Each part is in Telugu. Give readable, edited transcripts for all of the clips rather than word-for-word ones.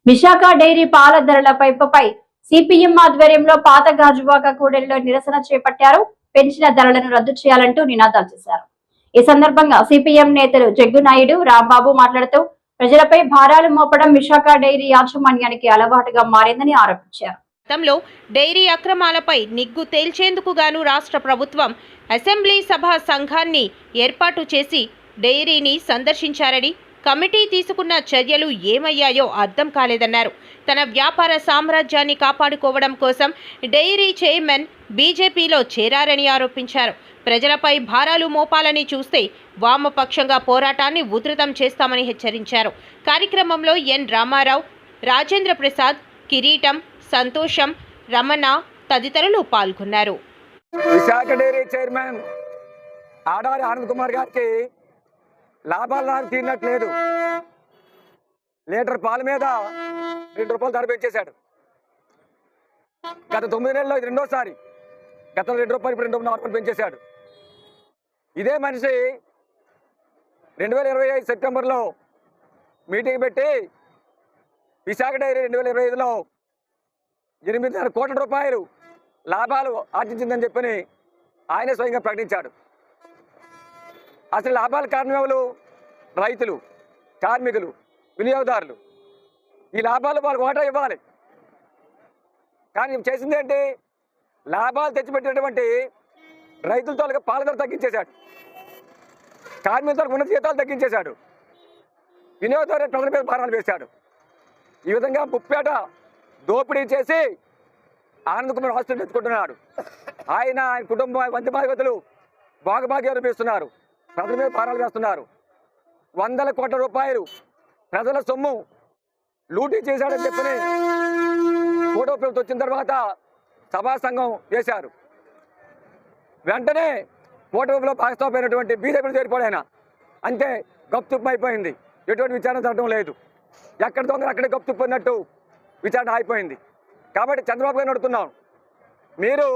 విశాఖ డైరీ పాల ధరల పెంపుపై సిపిఎం ఆధ్వర్యంలో పాత గాజువాక కూడలిలో నిరసన చేపట్టారు. పెంచిన ధరలను రద్దు చేయాలంటూ నినాదాలు చేశారు. ఈ సందర్భంగా సిపిఎం నేతలు జగ్గునాయుడు, రాంబాబు మాట్లాడుతూ ప్రజలపై భారాలు మోపడం విశాఖ డైరీ యాజమాన్యానికి అలవాటుగా మారిందని ఆరోపించారు. గతంలో డైరీ అక్రమాలపై నిగ్గు తేల్చేందుకు గాను రాష్ట్ర ప్రభుత్వం అసెంబ్లీ సభ సంఘాన్ని ఏర్పాటు చేసి డైరీని సందర్శించారని, కమిటీ తీసుకున్న చర్యలు ఏమయ్యాయో అర్థం కాలేదన్నారు. తన వ్యాపార సామ్రాజ్యాన్ని కాపాడుకోవడం కోసం డైరీ చైర్మన్ బీజేపీలో చేరారని ఆరోపించారు. ప్రజలపై భారాలు మోపాలని చూస్తే వామపక్షంగా పోరాటాన్ని ఉధృతం చేస్తామని హెచ్చరించారు. కార్యక్రమంలో ఎన్ రామారావు, రాజేంద్ర ప్రసాద్, కిరీటం, సంతోషం, రమణ తదితరులు పాల్గొన్నారు. విశాఖ డైరీ చైర్మన్ ఆడారి ఆనంద్ కుమార్ గారికి లాభాలు నాకు తీరినట్లేదు. లీటర్ పాల మీద ₹2 ధర పెంచేశాడు. గత 9 నెలల్లో ఇది రెండోసారి. గతంలో ₹2 ఇప్పుడు ₹2.4 పెంచేశాడు. ఇదే మనిషి 2025 సెప్టెంబర్లో మీటింగ్ పెట్టి విశాఖ డైరీ 2025లో ₹8.5 కోట్ల లాభాలు ఆర్జించిందని చెప్పని ఆయనే స్వయంగా ప్రకటించాడు. అసలు లాభాల కారణం ఎవరు? రైతులు, కార్మికులు, వినియోగదారులు. ఈ లాభాలు వాళ్ళకి వాటా ఇవ్వాలి. కానీ చేసింది ఏంటి? లాభాలు తెచ్చిపెట్టినటువంటి రైతులతో పాల ధర తగ్గించేశాడు, కార్మికులతో ఉన్న జీతాలు తగ్గించేశాడు, వినియోగదారు ప్రజల మీద భారాలు వేశాడు. ఈ విధంగా ముప్పేట దోపిడీ చేసి ఆనంద్ కుమార్ ఆస్తులు తెచ్చుకుంటున్నాడు. ఆయన కుటుంబం వంద బాధ్యతలు భాగభాగ్యాలు వేస్తున్నారు, ప్రజల మీద భారాలు వేస్తున్నారు. ₹100 కోట్ల ప్రజల సొమ్ము లూటీ చేశాడని చెప్పని ఫోటో ప్రభుత్వం వచ్చిన తర్వాత సభా సంఘం వేశారు. వెంటనే ఫోటోలో భాగస్వామైనటువంటి బీజేపీలో చేరిపోయాయన. అంతే, గప్తుప్పు అయిపోయింది. ఎటువంటి విచారణ జరగడం లేదు. ఎక్కడ దొంగలు అక్కడే గప్తుప్పు అన్నట్టు విచారణ అయిపోయింది. కాబట్టి చంద్రబాబు గారిని అడుగుతున్నాం, మీరు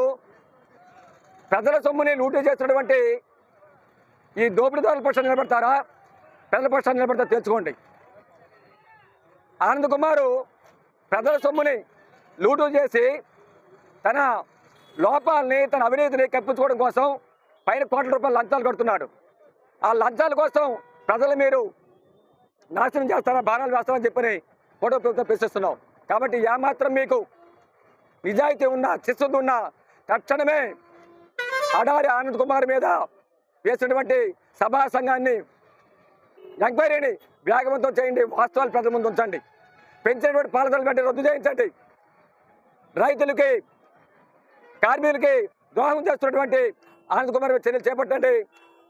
ప్రజల సొమ్ముని లూటీ చేస్తున్నటువంటి ఈ దోపిడీదారుల పక్షాన్ని నిలబడతారా, ప్రజల పక్షాన్ని నిలబడతారా తెలుసుకోండి. ఆనంద్ కుమారు ప్రజల సొమ్ముని లూటు చేసి తన లోపాలని, తన అవినీతిని కప్పించుకోవడం కోసం పైన ₹1 కోట్ల లంచాలు కడుతున్నాడు. ఆ లంచాల కోసం ప్రజలు మీరు నాశనం చేస్తారా, భారాలు వేస్తారని చెప్పని ఫోటో ప్రభుత్వం ప్రశ్నిస్తున్నాం. కాబట్టి ఏమాత్రం మీకు నిజాయితీ ఉన్నా, చిత్తశుద్ధి ఉన్నా తక్షణమే ఆడారి ఆనంద్ కుమార్ మీద వేసినటువంటి సభా సంఘాన్ని ఎంక్వైరీని వేగవంతం చేయండి. వాస్తవాలు ప్రజల ముందు ఉంచండి. పెంచినటువంటి పాల ధరలు వెంటనే రద్దు చేయించండి. రైతులకి, కార్మికులకి ద్రోహం చేస్తున్నటువంటి ఆనంద్ కుమార్ మీద చర్యలు చేపట్టండి.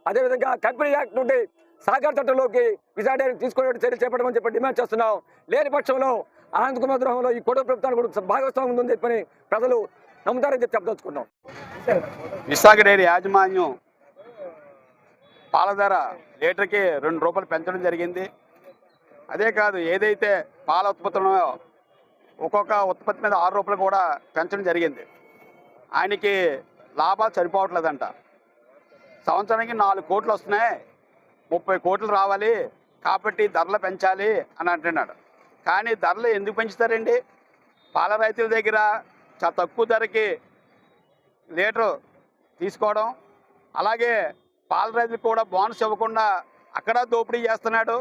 అదేవిధంగా కంపెనీ యాక్ట్ నుండి సహకార చట్టంలోకి విశాఖ డైరీని తీసుకునే చర్యలు చేపట్టమని చెప్పి డిమాండ్ చేస్తున్నాం. లేని పక్షంలో ఆనంద్ కుమార్ ద్రోహంలో ఈ కుటుంబ ప్రభుత్వానికి కూడా భాగస్వామ్యం ఉందని చెప్పని ప్రజలు నమ్ముతారని చెప్పి చెప్పదలుచుకున్నాం. విశాఖ డైరీ యాజమాన్యం పాల ధర లీటర్కి ₹2 పెంచడం జరిగింది. అదే కాదు, ఏదైతే పాల ఉత్పత్తులు ఒక్కొక్క ఉత్పత్తి మీద ₹6 కూడా పెంచడం జరిగింది. ఆయనకి లాభాలు సరిపోవట్లేదంట. సంవత్సరానికి 4 కోట్లు వస్తున్నాయి, 30 కోట్లు రావాలి, కాబట్టి ధరలు పెంచాలి అని అంటున్నాడు. కానీ ధరలు ఎందుకు పెంచుతారండి? పాల రైతుల దగ్గర చాలా తక్కువ ధరకి లీటరు తీసుకోవడం, అలాగే పాల రైతులకు కూడా బోనస్ ఇవ్వకుండా అక్కడ దోపిడీ చేస్తున్నాడు,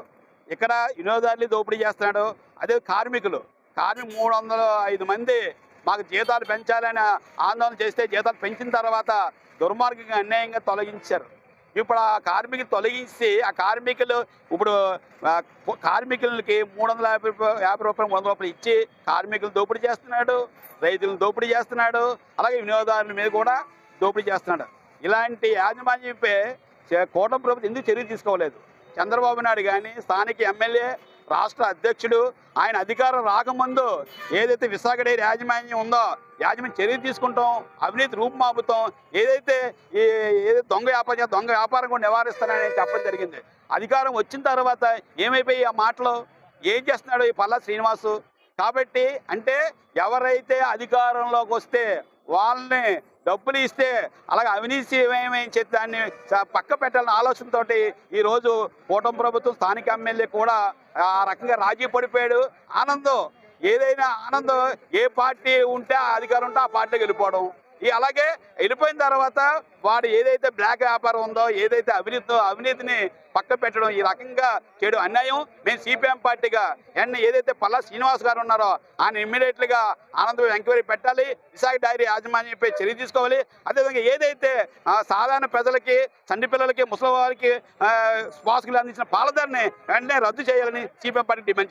ఇక్కడ వినియోగదారులు దోపిడీ చేస్తున్నాడు. అదే కార్మికులు 305 మంది మాకు జీతాలు పెంచాలని ఆందోళన చేస్తే జీతాలు పెంచిన తర్వాత దుర్మార్గంగా అన్యాయంగా తొలగించారు. ఇప్పుడు ఆ కార్మికులు తొలగించి ఆ కార్మికులు ఇప్పుడు కార్మికులకి ₹350, ₹100 ఇచ్చి కార్మికులు దోపిడీ చేస్తున్నాడు, రైతులను దోపిడీ చేస్తున్నాడు, అలాగే వినియోగదారుల మీద కూడా దోపిడీ చేస్తున్నాడు. ఇలాంటి యాజమాన్యంపై కూటమి ప్రభుత్వం ఎందుకు చర్య తీసుకోలేదు? చంద్రబాబు నాయుడు కానీ, స్థానిక ఎమ్మెల్యే, రాష్ట్ర అధ్యక్షుడు ఆయన అధికారం రాకముందు ఏదైతే విశాఖ డైరీ యాజమాన్యం ఉందో యాజమాన్యం చర్య తీసుకుంటాం, అవినీతి రూపుమాపుతాం, ఏదైతే దొంగ వ్యాపారం కూడా నివారిస్తానని చెప్పడం జరిగింది. అధికారం వచ్చిన తర్వాత ఏమైపోయి ఆ మాటలు? ఏం చేస్తున్నాడు ఈ పల్లా శ్రీనివాసు? కాబట్టి అంటే ఎవరైతే అధికారంలోకి వస్తే వాళ్ళని డబ్బులు ఇస్తే అలాగే అవినీతి ఏమేమి చేసి దాన్ని పక్క పెట్టాలన్న ఆలోచనతో ఈరోజు కూటమి ప్రభుత్వం స్థానిక ఎమ్మెల్యే కూడా ఆ రకంగా రాజీ పడిపోయాడు. ఆనందం ఏదైనా ఆనందం ఏ పార్టీ ఉంటే ఆ అధికారం ఉంటే ఆ పార్టీకి వెళ్ళిపోవడం, అలాగే వెళ్ళిపోయిన తర్వాత వాడు ఏదైతే బ్లాక్ వ్యాపారం ఉందో, ఏదైతే అవినీతిని పక్క పెట్టడం, ఈ రకంగా చేయడం అన్యాయం. మేము సిపిఎం పార్టీగా ఏదైతే పల్లా శ్రీనివాస్ గారు ఉన్నారో ఆయన ఇమ్మీడియట్లీగా ఆనందం ఎంక్వైరీ పెట్టాలి, విశాఖ డైరీ యాజమాన్యంపై చర్య తీసుకోవాలి. అదేవిధంగా ఏదైతే సాధారణ ప్రజలకి, చంటి పిల్లలకి, ముసలి వారికి శ్వాసకులు అందించిన పాలధరని వెంటనే రద్దు చేయాలని సిపిఎం పార్టీ డిమాండ్